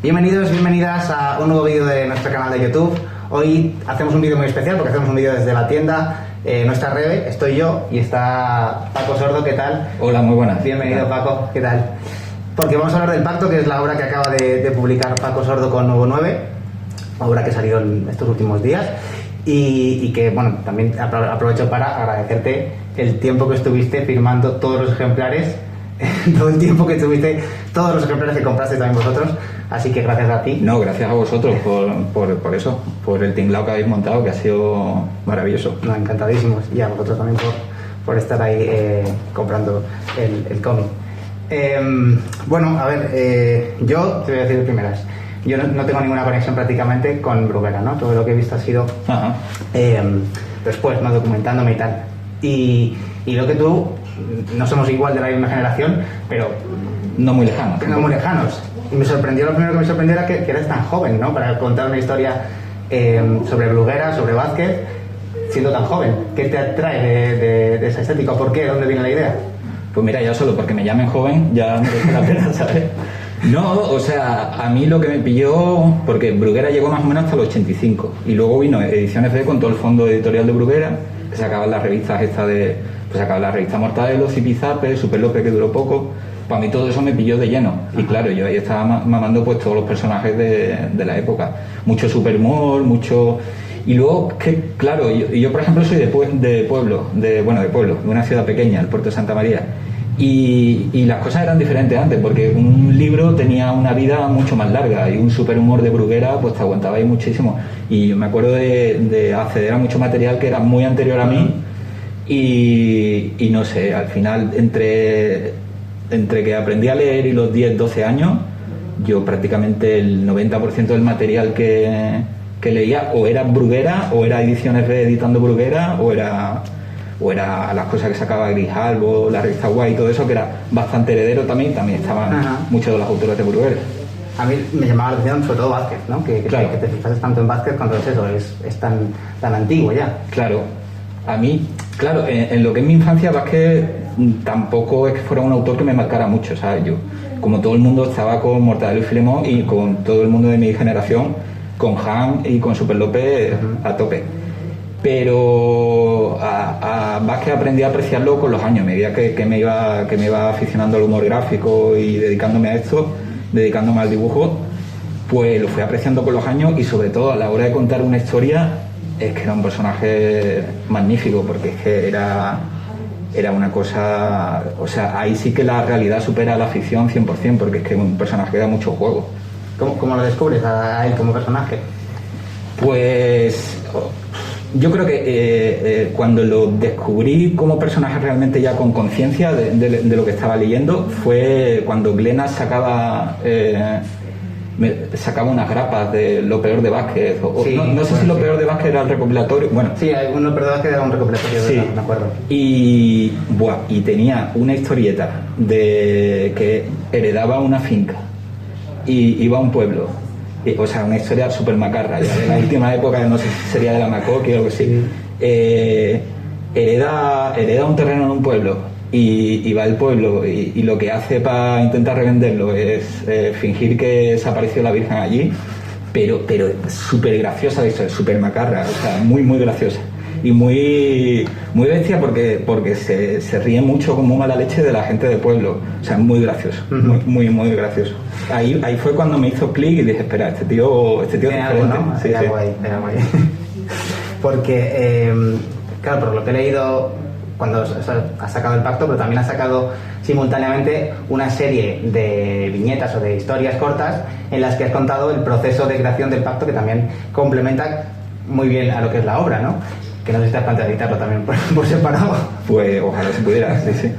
Bienvenidos, bienvenidas a un nuevo vídeo de nuestro canal de YouTube. Hoy hacemos un vídeo muy especial porque hacemos un vídeo desde la tienda. Nuestra Rebe, estoy yo y está Paco Sordo, ¿qué tal? Hola, muy buenas. Bienvenido, Paco, ¿qué tal? Porque vamos a hablar del Pacto, que es la obra que acaba de publicar Paco Sordo con Nuevo 9, obra que salió en estos últimos días y que, bueno, también aprovecho para agradecerte el tiempo que estuviste firmando todos los ejemplares, todo el tiempo que estuviste, todos los ejemplares que compraste también vosotros, así que gracias a ti. No, gracias a vosotros por eso, por el tinglao que habéis montado, que ha sido maravilloso. No, encantadísimos, y a vosotros también por estar ahí comprando el cómic. Bueno, a ver, yo te voy a decir de primeras. Yo no tengo ninguna conexión prácticamente con Bruguera, ¿no? Todo lo que he visto ha sido después, ¿no? Documentándome y tal. Y lo que tú, no somos igual de la misma generación, pero no muy lejanos. No muy lejanos. Y me sorprendió, lo primero que me sorprendió era que eres tan joven, ¿no? Para contar una historia sobre Bruguera, sobre Vázquez, siendo tan joven. ¿Qué te atrae de esa estética? ¿Por qué? ¿Dónde viene la idea? Pues mira, ya solo porque me llamen joven ya merece la pena, ¿sabes? No, o sea, a mí lo que me pilló, porque Bruguera llegó más o menos hasta el 85 y luego vino Ediciones B con todo el fondo editorial de Bruguera, que sacaban las revistas pues sacaban la revista Mortadelo, Zipizape, Super López, que duró poco. Para mí todo eso me pilló de lleno y claro, yo ahí estaba mamando pues todos los personajes de la época, mucho superhumor, mucho... Y luego, que claro, yo por ejemplo soy de pueblo, de una ciudad pequeña, el Puerto de Santa María. Y las cosas eran diferentes antes, porque un libro tenía una vida mucho más larga y un superhumor de Bruguera pues te aguantaba ahí muchísimo. Y yo me acuerdo de acceder a mucho material que era muy anterior a mí y no sé, al final entre que aprendí a leer y los 10, 12 años, yo prácticamente el 90% del material que leía o era Bruguera, o era Ediciones B editando Bruguera, o era las cosas que sacaba Grijalbo, la revista Guay y todo eso, que era bastante heredero también estaban muchos de los autores de Bruguera. A mí me llamaba la atención sobre todo Vázquez, ¿no? Claro. Que te fijases tanto en Vázquez cuando es eso, es tan antiguo ya. Claro, a mí, claro, en lo que es mi infancia Vázquez tampoco es que fuera un autor que me marcara mucho, ¿sabes? Yo, como todo el mundo, estaba con Mortadelo y Filemón y con todo el mundo de mi generación, con Han y con Super López a tope. Pero a Vázquez aprendí a apreciarlo con los años, a medida que me iba aficionando al humor gráfico y dedicándome a esto, dedicándome al dibujo, pues lo fui apreciando con los años y sobre todo a la hora de contar una historia es que era un personaje magnífico, porque es que era una cosa, o sea, ahí sí que la realidad supera a la ficción 100%, porque es que es un personaje que da mucho juego. ¿Cómo lo descubres a él como personaje? Pues yo creo que cuando lo descubrí como personaje realmente ya con conciencia de lo que estaba leyendo fue cuando Glenas sacaba unas grapas de Lo peor de Vázquez no sé si Lo peor de Vázquez era el recopilatorio, bueno, sí, Lo peor de Vázquez era un recopilatorio, sí, me acuerdo, y tenía una historieta de que heredaba una finca y iba a un pueblo, o sea, una historia súper macarra ya de la última época, no sé si sería de la Macoqui o algo así. Hereda un terreno en un pueblo y va al pueblo y lo que hace para intentar revenderlo es fingir que desapareció la Virgen allí, pero súper graciosa la historia, súper macarra, o sea, muy muy graciosa y muy muy bestia, porque se ríe mucho como mala leche de la gente del pueblo, o sea, muy gracioso, muy muy gracioso. Ahí fue cuando me hizo clic y dije, espera, este tío es diferente, algo, ¿no? Sí, era sí. Guay. Porque claro, por lo que he leído, cuando ha sacado el Pacto, pero también ha sacado simultáneamente una serie de viñetas o de historias cortas en las que has contado el proceso de creación del Pacto, que también complementa muy bien a lo que es la obra, ¿no? Que no sé si te has planteado editarlo también por separado. Pues ojalá se pudiera, sí, sí.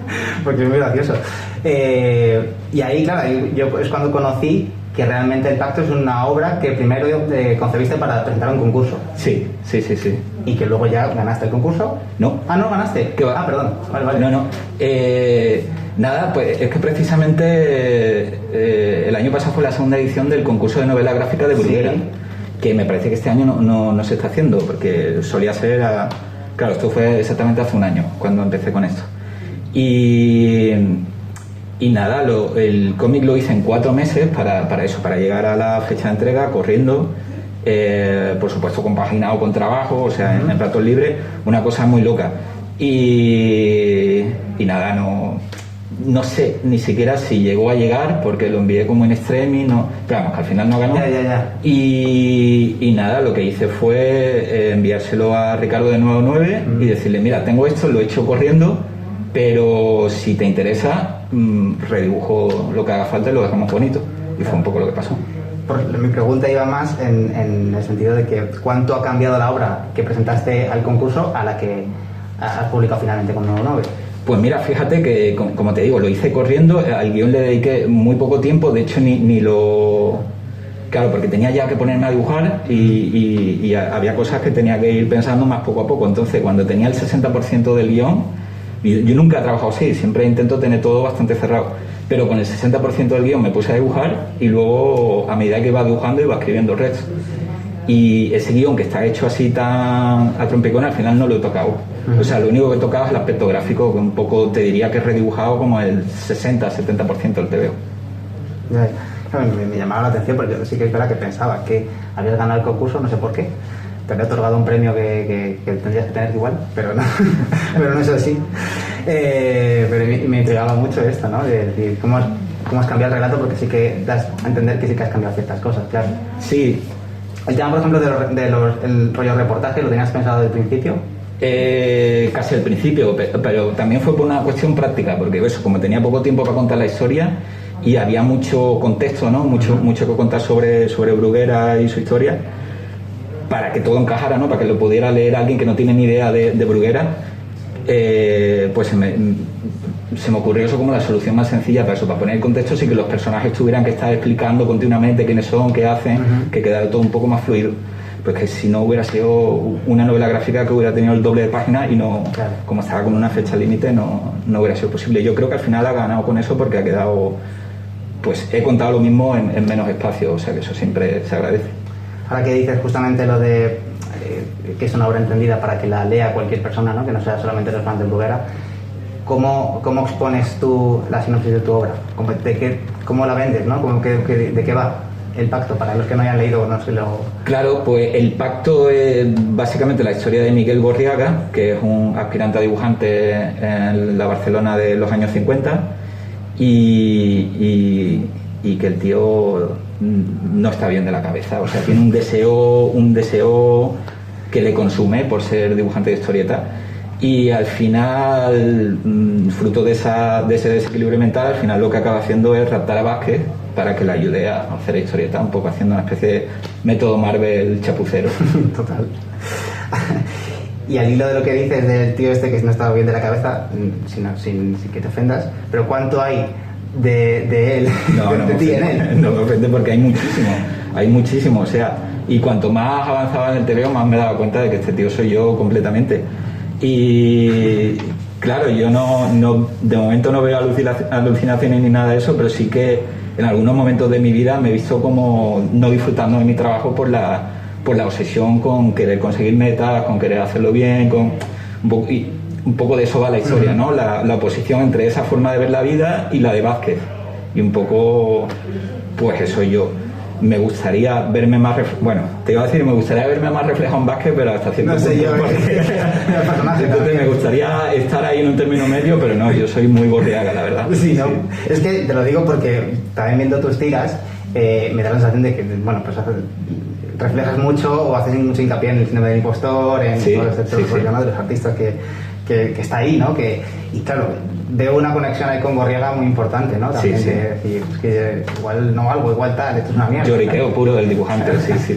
Porque es muy gracioso. Y ahí, claro, yo es cuando conocí que realmente el Pacto es una obra que primero concebiste para presentar un concurso. Sí. Y que luego ya ganaste el concurso. No. Ah, no, ganaste. ¿Qué va? Ah, perdón. Vale. No. Nada, pues es que precisamente el año pasado fue la segunda edición del concurso de novela gráfica de Bruguera. Sí. Que me parece que este año no se está haciendo, porque solía ser Claro, esto fue exactamente hace un año cuando empecé con esto. Y Y nada, el cómic lo hice en 4 meses para eso, para llegar a la fecha de entrega corriendo, por supuesto compaginado con trabajo, o sea, en ratos libres, una cosa muy loca. Y nada, no sé ni siquiera si llegó a llegar, porque lo envié como en extremis, pero vamos, que al final no ganó. Ya. Y nada, lo que hice fue enviárselo a Ricardo de 9 y decirle, mira, tengo esto, lo he hecho corriendo, pero si te interesa, redibujo lo que haga falta y lo dejamos bonito. Y fue un poco lo que pasó. Mi pregunta iba más en el sentido de que ¿cuánto ha cambiado la obra que presentaste al concurso a la que has publicado finalmente con 9? Pues mira, fíjate que, como te digo, lo hice corriendo, al guión le dediqué muy poco tiempo, de hecho ni lo... Claro, porque tenía ya que ponerme a dibujar y había cosas que tenía que ir pensando más poco a poco. Entonces, cuando tenía el 60% del guión, yo nunca he trabajado así, siempre intento tener todo bastante cerrado, pero con el 60% del guión me puse a dibujar y luego, a medida que iba dibujando, iba escribiendo el resto. Y ese guión que está hecho así tan a trompicón, al final no lo he tocado. O sea, lo único que he tocado es el aspecto gráfico, que un poco te diría que he redibujado como el 60-70% del TVO. Me llamaba la atención porque sí que es verdad que pensaba que habías ganado el concurso, no sé por qué. Te había otorgado un premio que tendrías que tener igual, pero no, pero no es así. Pero me intrigaba mucho esto, ¿no? De decir, ¿cómo has cambiado el relato? Porque sí que das a entender que sí que has cambiado ciertas cosas, claro. Sí. El tema, por ejemplo, el rollo reportaje, ¿lo tenías pensado desde el principio? Casi al principio, pero también fue por una cuestión práctica, porque eso, como tenía poco tiempo para contar la historia y había mucho contexto, ¿no? Mucho que contar sobre Bruguera y su historia, para que todo encajara, ¿no? Para que lo pudiera leer alguien que no tiene ni idea de Bruguera, pues se me ocurrió eso como la solución más sencilla para eso, para poner el contexto sin que los personajes tuvieran que estar explicando continuamente quiénes son, qué hacen, que quedara todo un poco más fluido. Pues que si no hubiera sido una novela gráfica que hubiera tenido el doble de páginas y no, claro, como estaba con una fecha límite, no hubiera sido posible. Yo creo que al final ha ganado con eso porque ha quedado, pues he contado lo mismo en menos espacio, o sea que eso siempre se agradece. Ahora que dices justamente lo de que es una obra entendida para que la lea cualquier persona, ¿no? Que no sea solamente los fans de Bruguera, ¿cómo expones tú la sinopsis de tu obra? ¿Cómo la vendes, ¿no? ¿De qué va el pacto? Para los que no hayan leído, no sé lo... Claro, pues el pacto es básicamente la historia de Miguel Borriaga, que es un aspirante a dibujante en la Barcelona de los años 50 y que el tío no está bien de la cabeza, o sea, tiene un deseo que le consume por ser dibujante de historieta. Y al final, fruto de ese desequilibrio mental, al final lo que acaba haciendo es raptar a Vázquez para que le ayude a hacer historieta, un poco haciendo una especie de método Marvel chapucero. Total. Y al hilo de lo que dices del tío este que no estaba bien de la cabeza, sin que te ofendas, pero ¿cuánto hay de él, de ti en él? No me ofende porque hay muchísimo, o sea, y cuanto más avanzaba en el TVO, más me daba cuenta de que este tío soy yo completamente. Y claro, yo no de momento no veo alucinaciones ni nada de eso, pero sí que en algunos momentos de mi vida me he visto como no disfrutando de mi trabajo por la obsesión con querer conseguir metas, con querer hacerlo bien, y un poco de eso va la historia, ¿no? La oposición entre esa forma de ver la vida y la de Vázquez. Y un poco, pues eso yo. Me gustaría verme más me gustaría verme más reflejado en Vázquez, pero hasta cierto punto, entonces me gustaría estar ahí en un término medio, pero no, yo soy muy Borriaga, la verdad. Sí, ¿no? Es que te lo digo porque también viendo tus tiras me da la sensación de que, bueno, pues reflejas mucho o haces mucho hincapié en el síndrome del impostor, en todo este problema de los artistas que está ahí, ¿no? Y claro, veo una conexión ahí con Borriaga muy importante, ¿no? También de decir, es que igual no valgo, igual tal, esto es una mierda. Lloriqueo puro del dibujante, sí.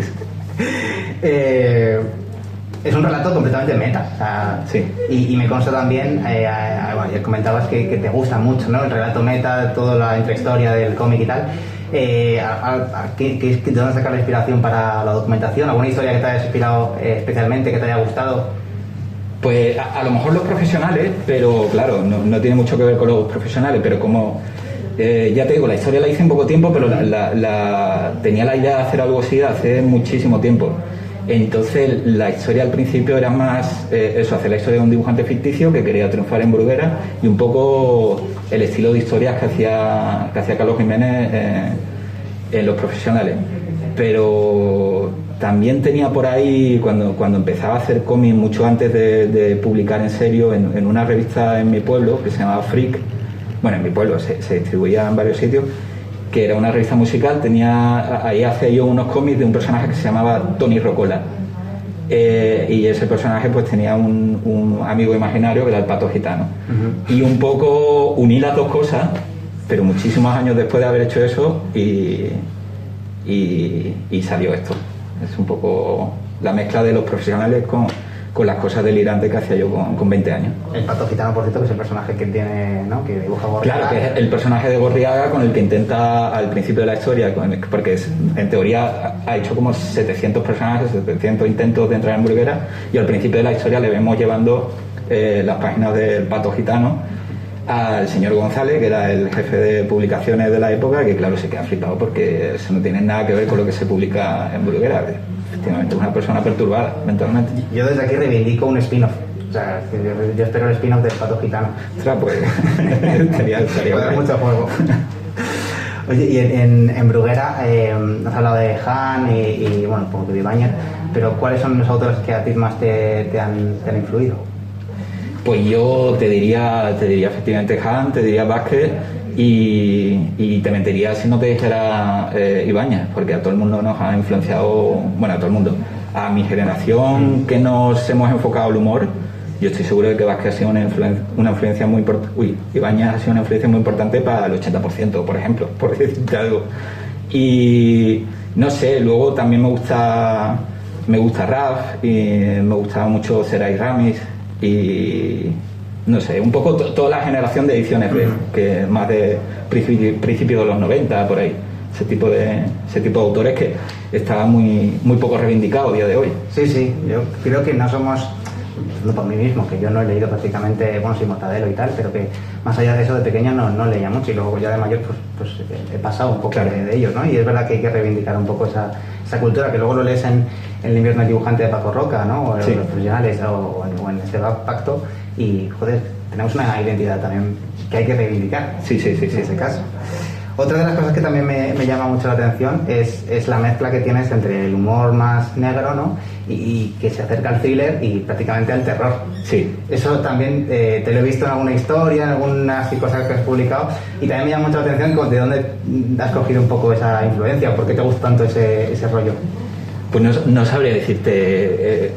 Es un relato completamente meta, o sea, y me consta también, bueno, comentabas que te gusta mucho, ¿no? El relato meta, toda la intrahistoria del cómic y tal. ¿De dónde sacar la inspiración para la documentación? ¿Alguna historia que te haya inspirado especialmente, que te haya gustado? Pues a lo mejor los profesionales, pero claro, no tiene mucho que ver con los profesionales, pero como ya te digo, la historia la hice en poco tiempo, pero tenía la idea de hacer algo así hace muchísimo tiempo. Entonces la historia al principio era más eso, hacer la historia de un dibujante ficticio que quería triunfar en Bruguera y un poco el estilo de historias que hacía Carlos Jiménez en Los Profesionales. Pero también tenía por ahí, cuando empezaba a hacer cómics mucho antes de publicar en serio, en una revista en mi pueblo que se llamaba Freak, bueno, en mi pueblo se distribuía en varios sitios, que era una revista musical, ahí hacía yo unos cómics de un personaje que se llamaba Tony Rocola. Y ese personaje pues tenía un amigo imaginario que era el Pato Gitano. Uh-huh. Y un poco uní las dos cosas, pero muchísimos años después de haber hecho eso y salió esto. Es un poco la mezcla de Los Profesionales con las cosas delirantes que hacía yo con 20 años. El Pato Gitano, por cierto, que es el personaje que tiene, ¿no?, que dibuja Gorriaga. Claro, que es el personaje de Gorriaga con el que intenta al principio de la historia, porque en teoría ha hecho como 700 personajes, 700 intentos de entrar en Bruguera, y al principio de la historia le vemos llevando las páginas del Pato Gitano al señor González, que era el jefe de publicaciones de la época, que claro, se queda flipado porque eso no tiene nada que ver con lo que se publica en Bruguera. Efectivamente, es una persona perturbada mentalmente. Yo desde aquí reivindico un spin-off. O sea, yo espero el spin-off del Pato Gitano. Ostras, pues estaría puede dar mucho juego. Oye, y en Bruguera has hablado de Han y bueno, un poco de Ibáñez, pero ¿cuáles son los autores que a ti más te han influido? Pues yo te diría efectivamente Han, te diría Vázquez y te mentiría si no te dijera Ibáñez, porque a todo el mundo nos ha influenciado, bueno, a todo el mundo, a mi generación que nos hemos enfocado al humor. Yo estoy seguro de que Vázquez ha sido una influencia muy importante. Ibáñez ha sido una influencia muy importante para el 80%, por ejemplo, por decirte algo. Y no sé, luego también me gusta Raf y me gustaba mucho Zeray Ramis y no sé, un poco toda la generación de ediciones B, que más de principio de los 90, por ahí. Ese tipo de autores que está muy poco reivindicado a día de hoy. Sí, yo creo que no somos, no por mí mismo, que yo no he leído prácticamente, bueno, sí, Mortadelo y tal, pero que más allá de eso de pequeño no leía mucho y luego ya de mayor pues he pasado un poco claro. de ellos, ¿no? Y es verdad que hay que reivindicar un poco esa cultura, que luego lo lees en El invierno del dibujante de Paco Roca, ¿no? O en sí. Los Profesionales o en este Pacto y, joder, tenemos una identidad también que hay que reivindicar. Sí. En ese caso. Otra de las cosas que también me llama mucho la atención es la mezcla que tienes entre el humor más negro, ¿no? Y que se acerca al thriller y prácticamente al terror. Sí. Eso también te lo he visto en alguna historia, en algunas cosas que has publicado, y también me llama mucho la atención de dónde has cogido un poco esa influencia. ¿Por qué te gusta tanto ese rollo? Pues no sabría decirte.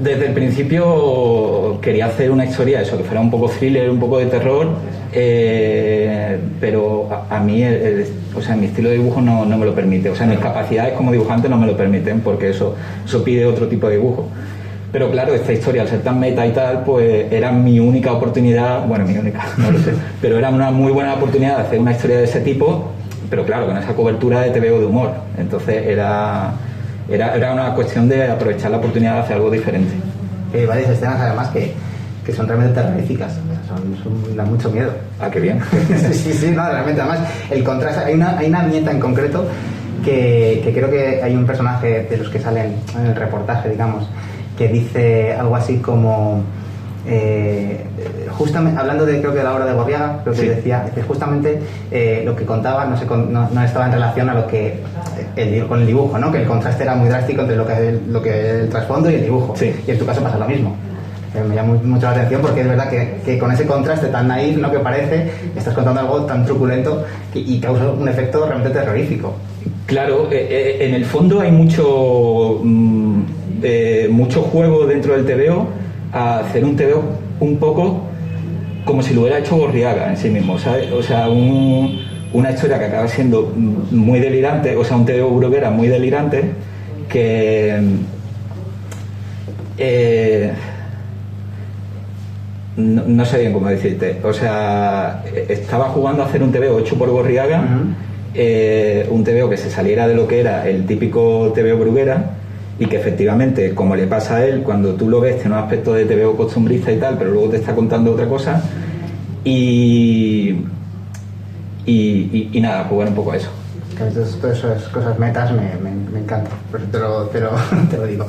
Desde el principio quería hacer una historia, eso, que fuera un poco thriller, un poco de terror, pero a mí, o sea, mi estilo de dibujo no me lo permite. O sea, mis capacidades como dibujante no me lo permiten, porque eso pide otro tipo de dibujo. Pero claro, esta historia, al ser tan meta y tal, pues era mi única oportunidad, bueno, mi única, no lo sé, pero era una muy buena oportunidad de hacer una historia de ese tipo, pero claro, con esa cobertura de TVO de humor. Entonces era una cuestión de aprovechar la oportunidad de hacer algo diferente. Hay varias escenas además que son realmente terroríficas, dan mucho miedo. Ah, qué bien. sí, no, realmente. Además, el contraste, hay una viñeta en concreto que creo que hay un personaje de los que salen en el reportaje, digamos, que dice algo así como justamente hablando creo que de la obra de Gorriaga, creo que sí. Decía que justamente lo que contaba no estaba en relación a lo que con el dibujo, ¿no? Que el contraste era muy drástico entre lo que el trasfondo y el dibujo. Sí. Y en tu caso pasa lo mismo. Me llama mucho la atención porque es verdad que con ese contraste tan naif, ¿no?, que parece, estás contando algo tan truculento y causa un efecto realmente terrorífico. Claro, en el fondo hay mucho juego dentro del TVO a hacer un TVO un poco como si lo hubiera hecho Gorriaga en sí mismo, ¿sabes? O sea, una historia que acaba siendo muy delirante, o sea, un TVO Bruguera muy delirante que no sé bien cómo decirte. O sea, estaba jugando a hacer un TVO hecho por Gorriaga, un TVO que se saliera de lo que era el típico TVO Bruguera y que efectivamente, como le pasa a él, cuando tú lo ves tiene un aspecto de TVO costumbrista y tal, pero luego te está contando otra cosa y nada, jugar un poco a eso. todas esas cosas metas me encantan, por eso te lo digo.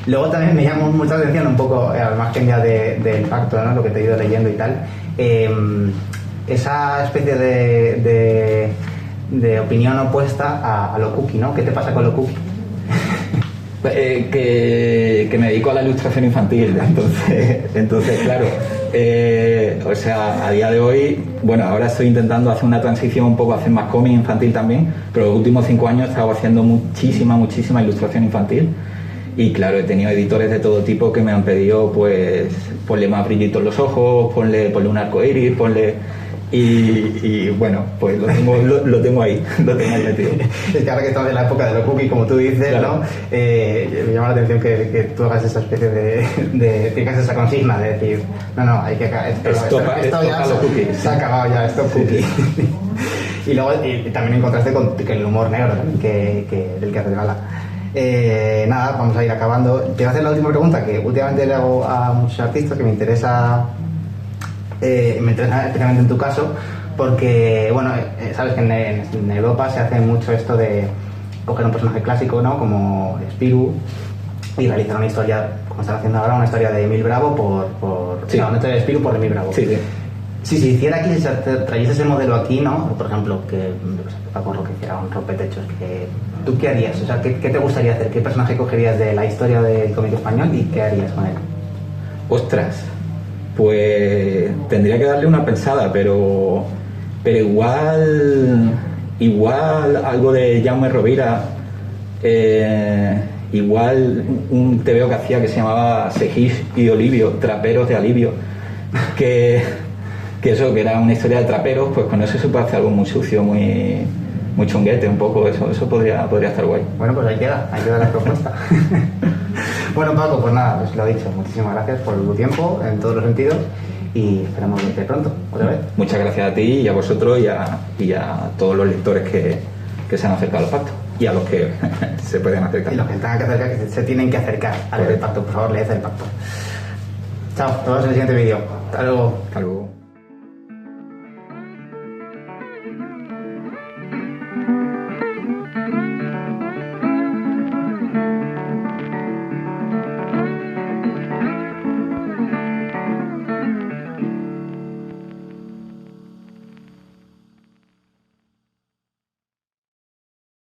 Luego también me llamó mucha atención un poco, al margen ya del pacto, ¿no? Lo que te he ido leyendo y tal, esa especie de opinión opuesta a lo cookie, ¿no? ¿Qué te pasa con lo cookie? Que me dedico a la ilustración infantil, entonces claro, o sea, a día de hoy, bueno, ahora estoy intentando hacer una transición un poco, hacer más cómic infantil también, pero los últimos 5 años he estado haciendo muchísima ilustración infantil y claro, he tenido editores de todo tipo que me han pedido, pues, ponle más brillito en los ojos, ponle un arco iris, y bueno, pues lo tengo ahí metido. Es que ahora que estamos en la época de los cookies, como tú dices, claro, ¿no? Me llama la atención que tú hagas esa especie de tengas esa consigna de decir, no, hay que esto ya se ha acabado ya, esto cookie. Sí. Y luego también en contraste con el humor negro del que hace gala. Nada, vamos a ir acabando. Te voy a hacer la última pregunta que últimamente le hago a muchos artistas, que me interesa especialmente en tu caso, porque bueno, sabes que en Europa se hace mucho esto de coger un personaje clásico, ¿no? Como Spirou, y realizar una historia, como están haciendo ahora, una historia de Emil Bravo sí. No, una historia de Spirou por Emil Bravo. Sí. Si se hiciera aquí, si se trayese ese modelo aquí, ¿no? Por ejemplo, que Paco Roque hiciera un rompetechos, ¿tú qué harías? O sea, ¿qué te gustaría hacer? ¿Qué personaje cogerías de la historia del cómic español y qué harías con él? Ostras, pues tendría que darle una pensada, pero igual algo de Jaume Rovira, igual un TVO que hacía que se llamaba Segís y Olivio, Traperos de Alivio, que era una historia de traperos, pues con eso se puede hacer algo muy sucio, muy chunguete, un poco, eso podría estar guay. Bueno, pues ahí queda la propuesta. Bueno, Paco, pues nada, pues lo dicho, muchísimas gracias por tu tiempo en todos los sentidos y esperamos verte pronto, otra vez. Muchas gracias a ti y a vosotros y a todos los lectores que se han acercado al pacto y a los que se pueden acercar. Y los que tengan que acercar, que se tienen que acercar a leer el pacto, por favor, leed el pacto. Chao, nos vemos en el siguiente vídeo. Hasta luego. Hasta luego.